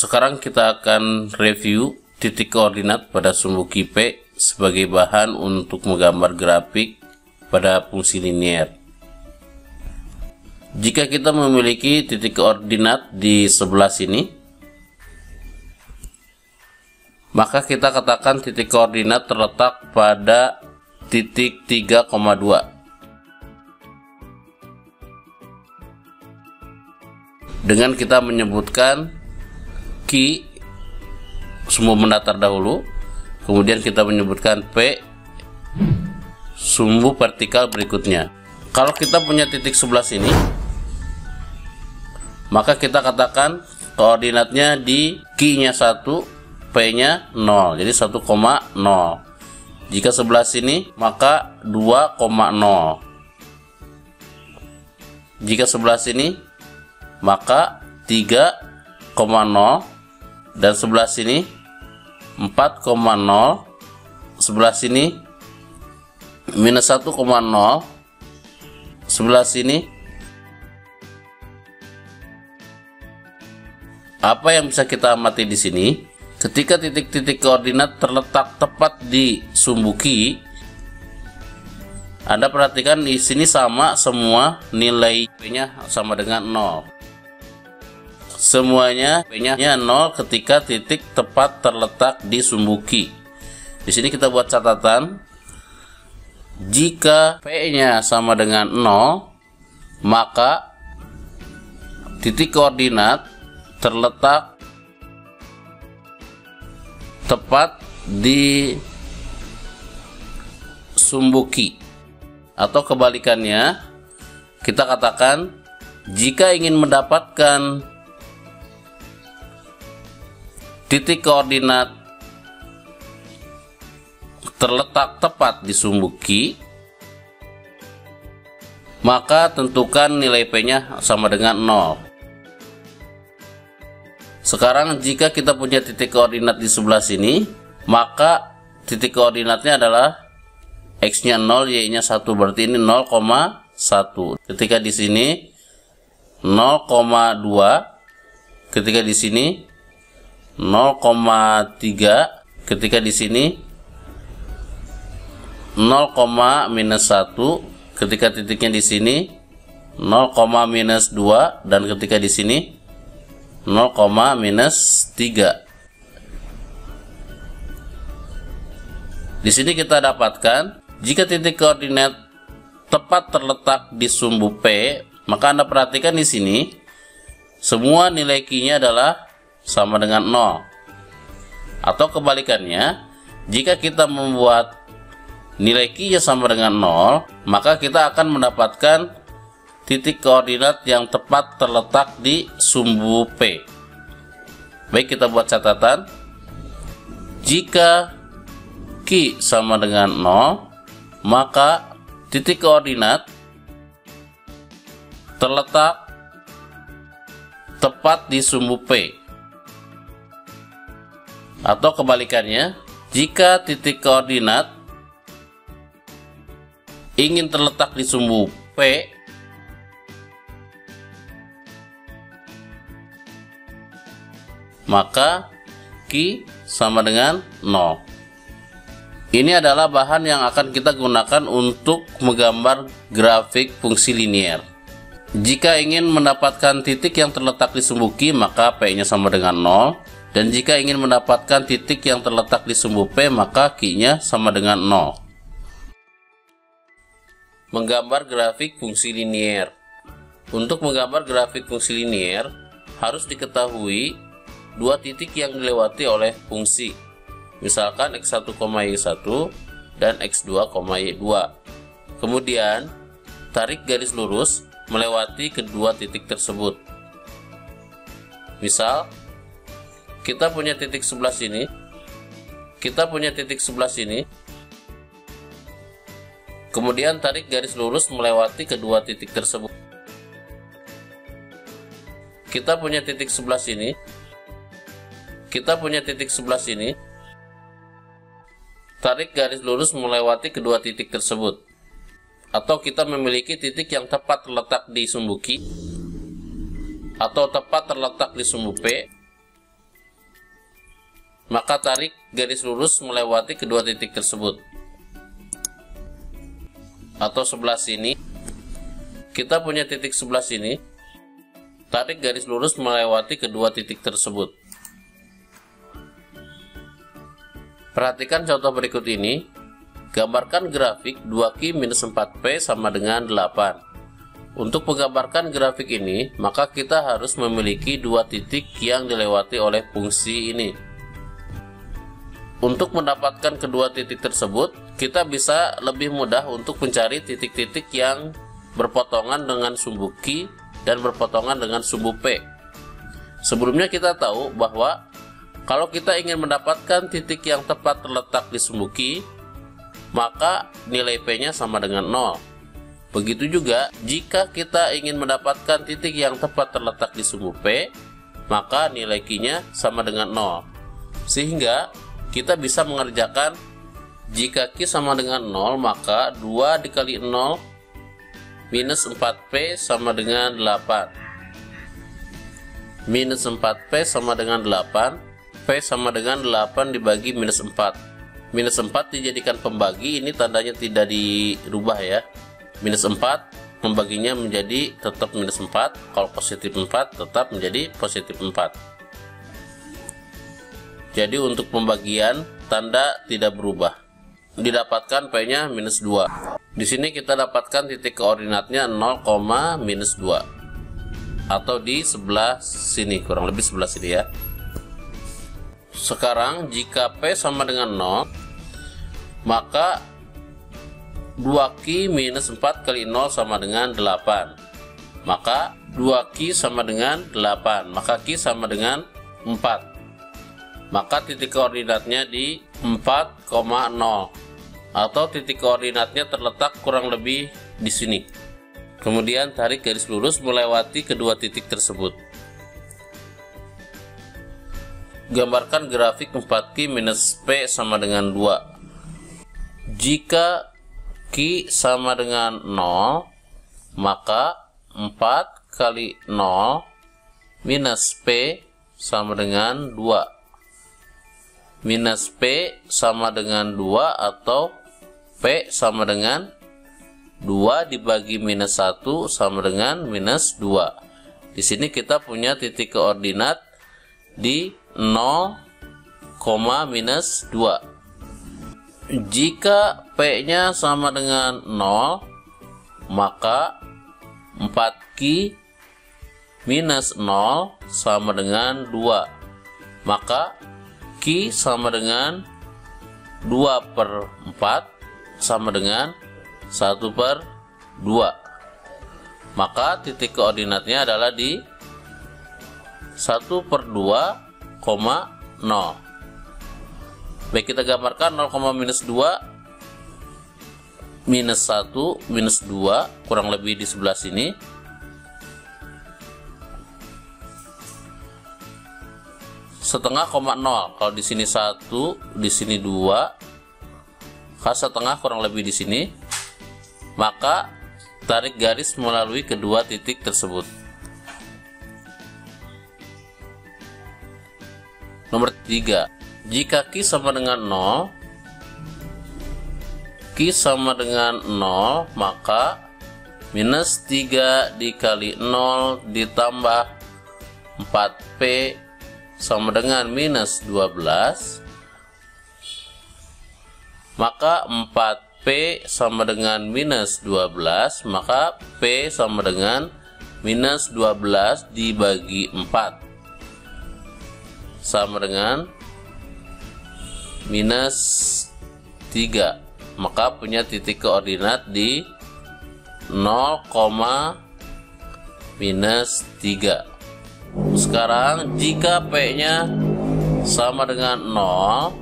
Sekarang kita akan review titik koordinat pada sumbu P sebagai bahan untuk menggambar grafik pada fungsi linier. Jika kita memiliki titik koordinat di sebelah sini, maka kita katakan titik koordinat terletak pada titik 3,2. Dengan kita menyebutkan Q sumbu mendatar dahulu, kemudian kita menyebutkan P sumbu vertikal berikutnya. Kalau kita punya titik sebelah sini, maka kita katakan koordinatnya di Q-nya 1, P-nya 0, jadi 1,0. Jika sebelah sini, maka 2,0. Jika sebelah sini, maka 3,0, dan sebelah sini 4,0, sebelah sini minus 1,0, sebelah sini. Apa yang bisa kita amati di sini? Ketika titik-titik koordinat terletak tepat di sumbu Q, Anda perhatikan di sini sama semua, nilai P-nya sama dengan 0. Semuanya P-nya 0 ketika titik tepat terletak di sumbu Q. Di sini kita buat catatan. Jika P-nya sama dengan 0, maka titik koordinat terletak tepat di sumbu Q. Atau kebalikannya, kita katakan jika ingin mendapatkan titik koordinat terletak tepat di sumbu Q, maka tentukan nilai P-nya sama dengan 0. Sekarang jika kita punya titik koordinat di sebelah sini, maka titik koordinatnya adalah X-nya 0, Y-nya 1, berarti ini 0,1. Ketika di sini 0,2, ketika di sini 0,3, ketika di sini 0,-1, ketika titiknya di sini 0,-2, dan ketika di sini 0,-3. Di sini kita dapatkan jika titik koordinat tepat terletak di sumbu P, maka Anda perhatikan di sini semua nilai Q-nya adalah sama dengan 0. Atau kebalikannya, jika kita membuat nilai Q-nya sama dengan 0, maka kita akan mendapatkan titik koordinat yang tepat terletak di sumbu P. Baik, kita buat catatan. Jika Q sama dengan 0, maka titik koordinat terletak tepat di sumbu P. Atau kebalikannya, jika titik koordinat ingin terletak di sumbu P, maka Q sama dengan 0. Ini adalah bahan yang akan kita gunakan untuk menggambar grafik fungsi linier. Jika ingin mendapatkan titik yang terletak di sumbu Q, maka P-nya sama dengan 0. Dan jika ingin mendapatkan titik yang terletak di sumbu P, maka Q-nya sama dengan 0. Menggambar grafik fungsi linier. Untuk menggambar grafik fungsi linier, harus diketahui dua titik yang dilewati oleh fungsi, misalkan x1, y1 dan x2, y2. Kemudian tarik garis lurus melewati kedua titik tersebut. Misal kita punya titik sebelah sini, kemudian tarik garis lurus melewati kedua titik tersebut. Kita punya titik sebelah sini, tarik garis lurus melewati kedua titik tersebut. Atau kita memiliki titik yang tepat terletak di sumbu Q, atau tepat terletak di sumbu P, maka tarik garis lurus melewati kedua titik tersebut. Atau sebelah sini, kita punya titik sebelah sini, tarik garis lurus melewati kedua titik tersebut. Perhatikan contoh berikut ini. Gambarkan grafik 2Q minus 4P sama dengan 8. Untuk menggambarkan grafik ini, maka kita harus memiliki dua titik yang dilewati oleh fungsi ini. Untuk mendapatkan kedua titik tersebut, kita bisa lebih mudah untuk mencari titik-titik yang berpotongan dengan sumbu Q dan berpotongan dengan sumbu P. Sebelumnya kita tahu bahwa kalau kita ingin mendapatkan titik yang tepat terletak di sumbu Q, maka nilai P-nya sama dengan 0. Begitu juga jika kita ingin mendapatkan titik yang tepat terletak di sumbu P, maka nilai Q-nya sama dengan 0. Sehingga kita bisa mengerjakan jika Q sama dengan 0, maka 2 dikali 0 minus 4P sama dengan 8. Minus 4P sama dengan 8. P sama dengan 8 dibagi minus 4. Minus 4 dijadikan pembagi, ini tandanya tidak dirubah ya. Minus 4 membaginya menjadi tetap minus 4, kalau positif 4 tetap menjadi positif 4. Jadi untuk pembagian tanda tidak berubah. Didapatkan P-nya minus 2. Di sini kita dapatkan titik koordinatnya 0, minus 2. Atau di sebelah sini, kurang lebih sebelah sini ya. Sekarang jika P sama dengan 0, maka 2Q minus 4 kali 0 sama dengan 8. Maka 2Q sama dengan 8. Maka Q sama dengan 4. Maka titik koordinatnya di 4,0. Atau titik koordinatnya terletak kurang lebih di sini. Kemudian tarik garis lurus melewati kedua titik tersebut. Gambarkan grafik 4Q minus P sama dengan 2. Jika Q sama dengan 0, maka 4 kali 0 minus P sama dengan 2. Minus P sama dengan 2 atau P sama dengan 2 dibagi minus 1 sama dengan minus 2. Di sini kita punya titik koordinat di 0, minus 2. Jika P-nya sama dengan 0, maka 4Q minus 0 sama dengan 2. Maka Q sama dengan 2/4 sama dengan 1/2. Maka titik koordinatnya adalah di 1/2,0. Baik, kita gambarkan 0, minus 2 minus 1 minus 2 kurang lebih di sebelah sini. Setengah, 0. Kalau di sini 1, di sini 2, setengah kurang lebih di sini. Maka tarik garis melalui kedua titik tersebut. Nomor 3. Jika Q sama dengan 0, Q sama dengan 0, maka minus 3 dikali 0 ditambah 4P sama dengan minus 12. Maka 4P sama dengan minus 12, maka P sama dengan minus 12 dibagi 4 sama dengan minus 3. Maka punya titik koordinat di 0, minus 3. Sekarang jika P-nya sama dengan 0,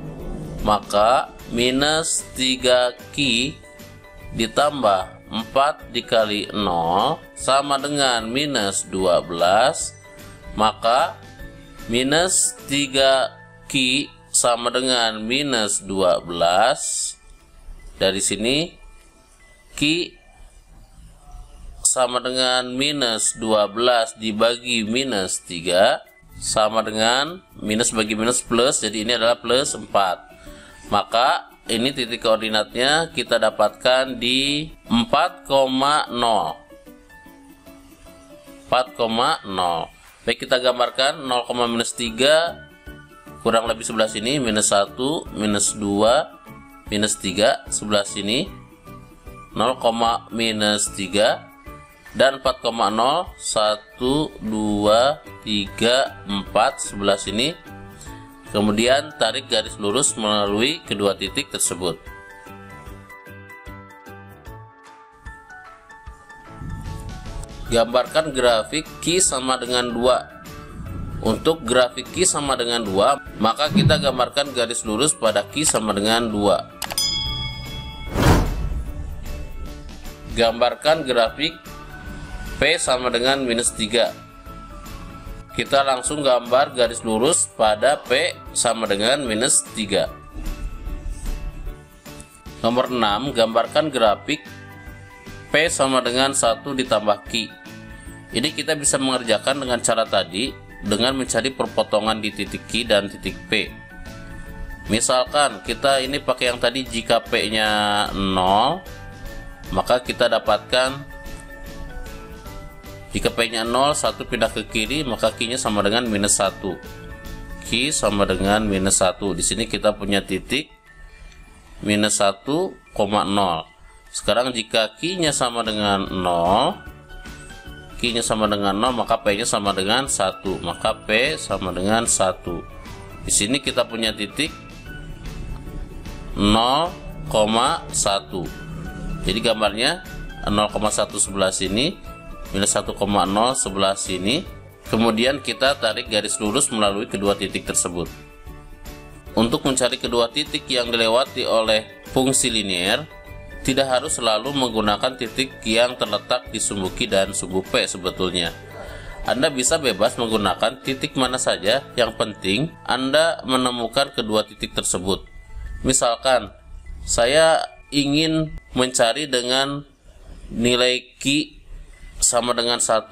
maka minus 3Q ditambah 4 dikali 0 sama dengan minus 12. Maka minus 3Q sama dengan minus 12. Dari sini Q sama dengan minus 12 dibagi minus 3 sama dengan minus bagi minus plus, jadi ini adalah plus 4. Maka ini titik koordinatnya kita dapatkan di 4,0. Baik, kita gambarkan 0, minus 3 kurang lebih sebelah sini, minus 1, minus 2, minus 3 sebelah sini, 0, minus 3, dan 4,0, 1, 2, 3, 4 sebelah sini. Kemudian tarik garis lurus melalui kedua titik tersebut. Gambarkan grafik Q sama dengan 2. Untuk grafik Q sama dengan 2, maka kita gambarkan garis lurus pada Q sama dengan 2. Gambarkan grafik P sama dengan minus 3. Kita langsung gambar garis lurus pada P sama dengan minus 3. Nomor 6, gambarkan grafik P sama dengan 1 ditambah Q. Ini kita bisa mengerjakan dengan cara tadi, dengan mencari perpotongan di titik Q dan titik P. Misalkan kita ini pakai yang tadi, jika P nya 0, maka kita dapatkan jika P nya 0, 1 pindah ke kiri, maka Q nya sama dengan minus 1. Q sama dengan minus 1. Di sini kita punya titik minus 1,0. Sekarang jika Q nya sama dengan 0, Q nya sama dengan 0, maka P nya sama dengan 1, maka P sama dengan 1. Di sini kita punya titik 0,1. Jadi gambarnya 0,1 sebelah sini, minus 1,0 sebelah sini. Kemudian kita tarik garis lurus melalui kedua titik tersebut. Untuk mencari kedua titik yang dilewati oleh fungsi linier, tidak harus selalu menggunakan titik yang terletak di sumbu Q dan sumbu P sebetulnya. Anda bisa bebas menggunakan titik mana saja, yang penting Anda menemukan kedua titik tersebut. Misalkan, saya ingin mencari dengan nilai Q sama dengan 1.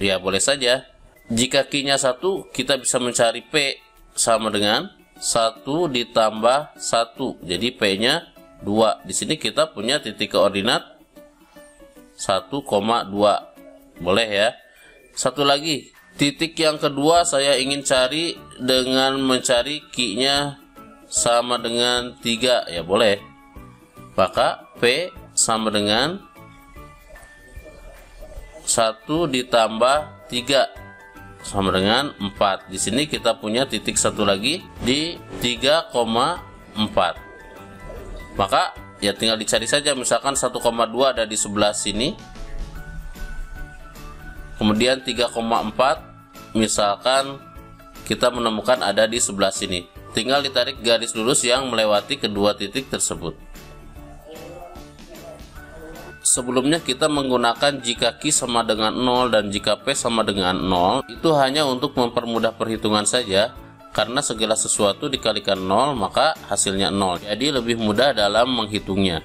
Ya, boleh saja. Jika Q nya 1, kita bisa mencari P sama dengan 1 ditambah 1. Jadi P nya 2. Di sini kita punya titik koordinat 1,2. Boleh ya. Satu lagi, titik yang kedua saya ingin cari dengan mencari Q nya sama dengan 3. Ya boleh. Maka P sama dengan 1 ditambah 3 sama dengan 4. Di sini kita punya titik satu lagi di 3,4. Maka ya tinggal dicari saja, misalkan 1,2 ada di sebelah sini, kemudian 3,4 misalkan kita menemukan ada di sebelah sini. Tinggal ditarik garis lurus yang melewati kedua titik tersebut. Sebelumnya kita menggunakan jika Q sama dengan 0 dan jika P sama dengan 0, itu hanya untuk mempermudah perhitungan saja. Karena segala sesuatu dikalikan 0, maka hasilnya 0. Jadi lebih mudah dalam menghitungnya.